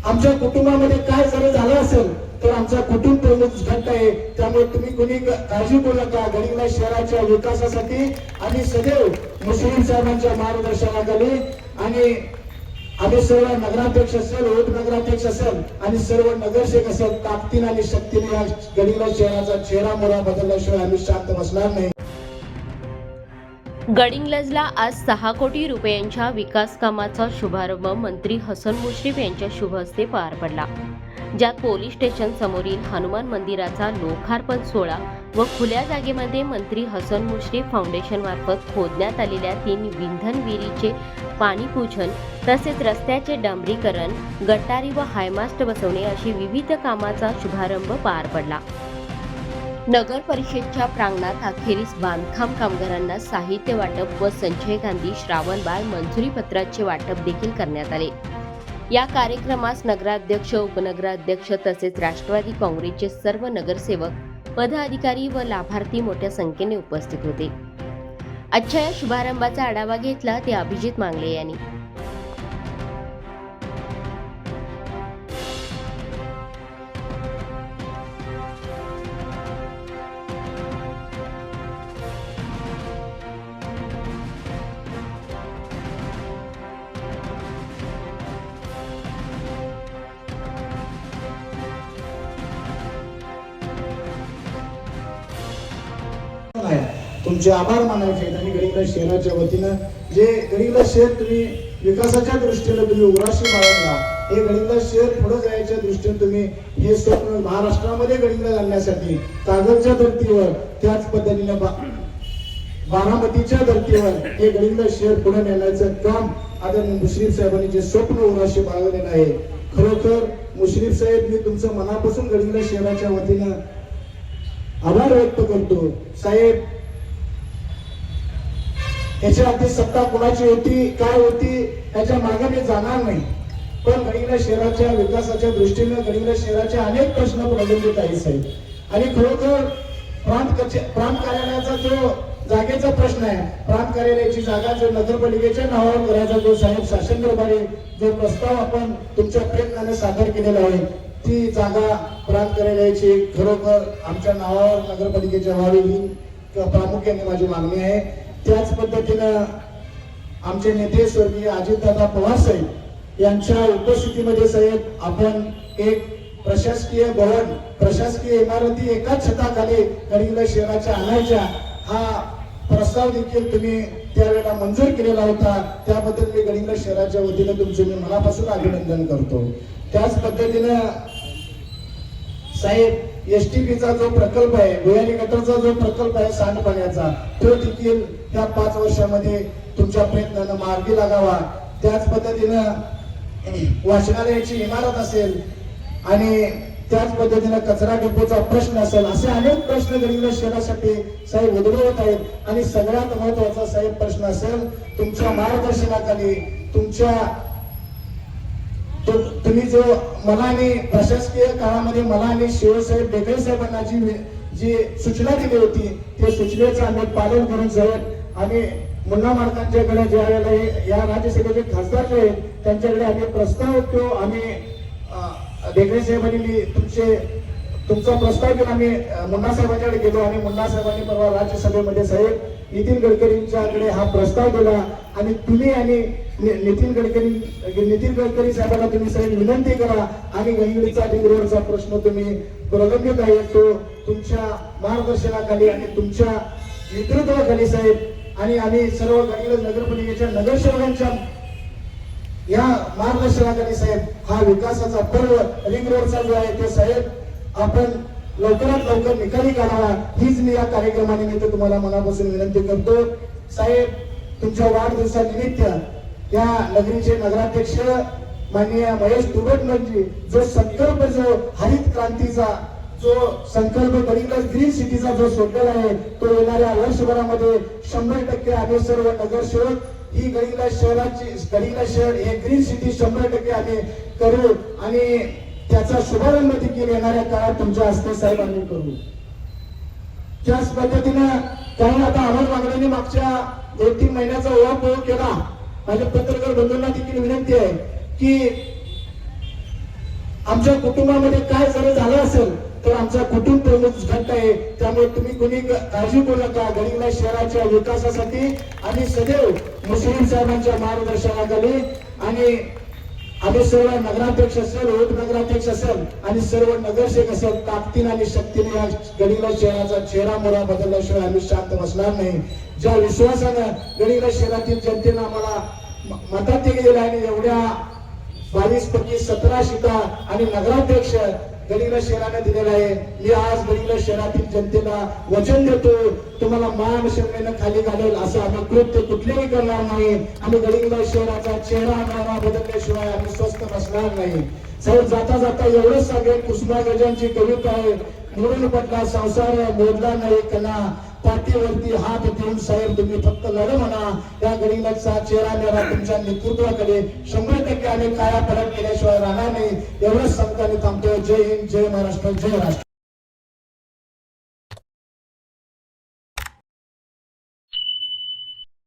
आमच्या कुटुंबामध्ये काय जर झालं असेल तर आमचा कुटुंब प्रमुख घटक आहे. त्यामुळे तुम्ही कोणी काळजी करू नका. गडिंग्लज शहराच्या विकासासाठी आम्ही सदैव मुश्रीफ साहेबांच्या मार्गदर्शनाखाली आणि आम्ही सर्व नगराध्यक्ष असेल, उपनगराध्यक्ष असेल आणि सर्व नगरसेवक असेल ताकदीने आणि शक्तीने या गडिंग्लज शहराचा चेहरा मोहरा बदलल्याशिवाय आम्ही शांत बसणार नाही. गडिंग्लजला आज 6 कोटी रुपयांच्या विकास कामाचा शुभारंभ मंत्री हसन मुश्रीफ यांच्या शुभ हस्ते पार पडला, ज्यात पोलीस स्टेशन समोरील हनुमान मंदिराचा लोकार्पण सोहळा व खुल्या जागेमध्ये मंत्री हसन मुश्रीफ फाउंडेशन मार्फत खोदण्यात आलेल्या 3 विंधन विहिरीचे पाणीपूजन तसेच रस्त्याचे डांबरीकरण, गटारी व हायमास्ट बसवणे अशी विविध कामाचा शुभारंभ पार पडला. नगर परिषदच्या प्रांगणात अखेरीस बांधकाम कामगारांना साहित्य वाटप व संजय गांधी श्रावणबाळ मंजुरी पत्राचे वाटप देखील करण्यात आले. या कार्यक्रमास नगराध्यक्ष, उपनगराध्यक्ष तसेच राष्ट्रवादी काँग्रेसचे सर्व नगरसेवक, पदाधिकारी व लाभार्थी मोठ्या संख्येने उपस्थित होते. आजच्या या शुभारंभाचा आढावा घेतला ते अभिजित मांगले यांनी. तुमचे आभार मानायचे आणि गडिंग्लज शहराच्या वतीनं जे गडिंग्लज शहर तुम्ही विकासाच्या दृष्टीने तुम्ही उराशी बाळगला, हे गडिंग्लज शहर पुढे जायच्या दृष्टीने तुम्ही हे स्वप्न महाराष्ट्रामध्ये गडिंग्लज आणण्यासाठी कागदच्या धर्तीवर त्याच पद्धतीने बारामतीच्या धर्तीवर हे गडिंग्लज शहर पुढे नेण्याचं काम आदरणीय मुश्रीफ साहेबांनी जे स्वप्न उराशी बाळगलेलं आहे. खरोखर मुश्रीफ साहेब, मी तुमचं मनापासून गडिंग्लज शहराच्या वतीनं आभार व्यक्त करतो. साहेब, याच्या आधी सत्ता कोणाची होती, काय होती, याच्या मागे मी जाणार नाही, पण गडिंग्लज शहराच्या विकासाच्या दृष्टीने गडिंग्लज शहराचे अनेक प्रश्न प्रलंबित आहेत साहेब. आणि खरोखर प्रांत कार्यालयाचा जो जागेचा प्रश्न आहे, प्रांत कार्यालयाची जागा जो नगरपालिकेच्या नावावर करायचा जो साहेब शासन दरबारी जो प्रस्ताव आपण तुमच्या प्रयत्नाने सादर केलेला आहे, ती जागा प्रांत कार्यालयाची खरोखर आमच्या नावावर नगरपालिकेच्या व्हावी ही प्रामुख्याने माझी मागणी आहे. त्याच पद्धतीनं आमचे नेते स्वर्गीय अजितदादा पवार साहेब यांच्या उपस्थितीमध्ये साहेब आपण एक प्रशासकीय भवन, प्रशासकीय इमारती एकाच छताखाली गडिंग्लज शहराच्या आणायच्या हा प्रस्ताव देखील तुम्ही त्यावेळेला मंजूर केलेला होता. त्याबद्दल मी गडिंग्लज शहराच्या वतीने तुमचे मी मनापासून अभिनंदन करतो. त्याच पद्धतीनं साहेब, एसटीपीचा जो प्रकल्प आहे, भुयारी गटरचा जो प्रकल्प आहे सांडपाण्याचा, तो देखील त्या 5 वर्षामध्ये तुमच्या प्रयत्नानं मार्गी लागावा. त्याच पद्धतीनं वाचनालयाची इमारत असेल आणि त्याच पद्धतीनं कचरा डेपोचा प्रश्न असेल, असे अनेक प्रश्न गडिंग्लज शहरासाठी साहेब उद्भवत आहेत. आणि सगळ्यात महत्वाचा साहेब प्रश्न असेल तुमच्या मार्गदर्शनाखाली तुम्ही जो मला आणि प्रशासकीय काळामध्ये मला आणि शिवसाहेब बेगळे साहेबांना जी सूचना दिली होती, त्या सूचनेचं आम्ही पालन करून साहेब आम्ही मुन्ना मालकांच्याकडे ज्या वेळेला या राज्यसभेचे खासदार जे आहेत त्यांच्याकडे आम्ही प्रस्ताव तो आम्ही बेगळे साहेबांनी तुमचा प्रस्ताव घेऊन आम्ही मुन्ना साहेबांच्याकडे गेलो आणि मुन्ना साहेबांनी परवा राज्यसभेमध्ये साहेब नितीन गडकरींच्याकडे हा प्रस्ताव दिला आणि तुम्ही आणि नितीन गडकरी साहेबांना तुम्ही साहेब विनंती करा आणि गडिंग्लजचा रिंग रोडचा प्रश्न तुम्ही प्रलंबित आहे तो तुमच्या मार्गदर्शनाखाली आणि तुमच्या नेतृत्वाखाली साहेब आणि आम्ही सर्व गडिंग्लज नगरपालिकेच्या नगरसेवकांच्या या मार्गदर्शनाखाली साहेब हा विकासाचा पर्व रिंग रोडचा जो आहे ते साहेब आपण लवकरात लवकर निकाली काढावा, हीच मी या कार्यक्रमानिमित्त तुम्हाला मनापासून विनंती करतो. साहेब, तुमच्या वाढदिवसानिमित्त या नगरीचे नगराध्यक्ष माननीय महेश तुबटजी जो संकल्प जो हरित क्रांतीचा जो संकल्प गडिंग्लज ग्रीन सिटीचा जो सोडलेला आहे तो येणाऱ्या वर्षभरामध्ये 100% आम्ही सर्व नगरसेवक ही गडिंग्लज शहर हे ग्रीन सिटी 100% आम्ही करू आणि त्याचा शुभारंभ देखील येणाऱ्या काळात तुमच्या हस्ते साहेब आम्ही करू. त्याच पद्धतीनं काही आता आवाज मागण्याने मागच्या 2-3 महिन्याचा ओळख केला. माझ्या पत्रकार बंधूंना देखील विनंती आहे की आमच्या कुटुंबामध्ये काय जर झालं असेल तर आमचा कुटुंब प्रमुख घटक आहे. त्यामुळे तुम्ही कुणी काळजी करू नका. गडिंग्लज शहराच्या विकासासाठी आम्ही सदैव मुश्रीफ साहेबांच्या मार्गदर्शनाखाली आणि आम्ही सर्व नगराध्यक्ष असेल, उपनगराध्यक्ष असेल आणि सर्व नगरसेवक असेल ताकदीने आणि शक्तीने या गडिंग्लज शहराचा चेहरा मोहरा बदलल्याशिवाय आम्ही शांत बसणार नाही. ज्या विश्वासानं गडिंग्लज शहरातील जनतेनं आम्हाला मतात दिलेलं आहे, एवढ्या 22-17 शिटा आणि नगराध्यक्ष गडिंग्लज शहराने दिलेला आहे. मी आज गडिंग्लज शहरातील जनतेला वचन देतो, तुम्हाला मान शर्मेनं खाली घालेल असं आम्ही कृत्य कुठलेही करणार नाही. आम्ही गडिंग्लज शहराचा चेहरा मोहरा बदलल्याशिवाय आम्ही स्वस्थ बसणार नाही. साहेब जाता जाता एवढंच सांगेल, कुसुमाग्रजांची कविता आहे, मोडून पडला संसार मोडला नाही कणा, पाठीवरती हात ठेवून साहेब तुम्ही फक्त लढ म्हणा. या गडिंग्लजचा चेहरा मेहरा तुमच्या नेतृत्वाकडे 100% आम्ही काया पलट केल्याशिवाय राहणार नाही. एवढंच सांगताना थांबतो. जय हिंद, जय महाराष्ट्र, जय राष्ट्र.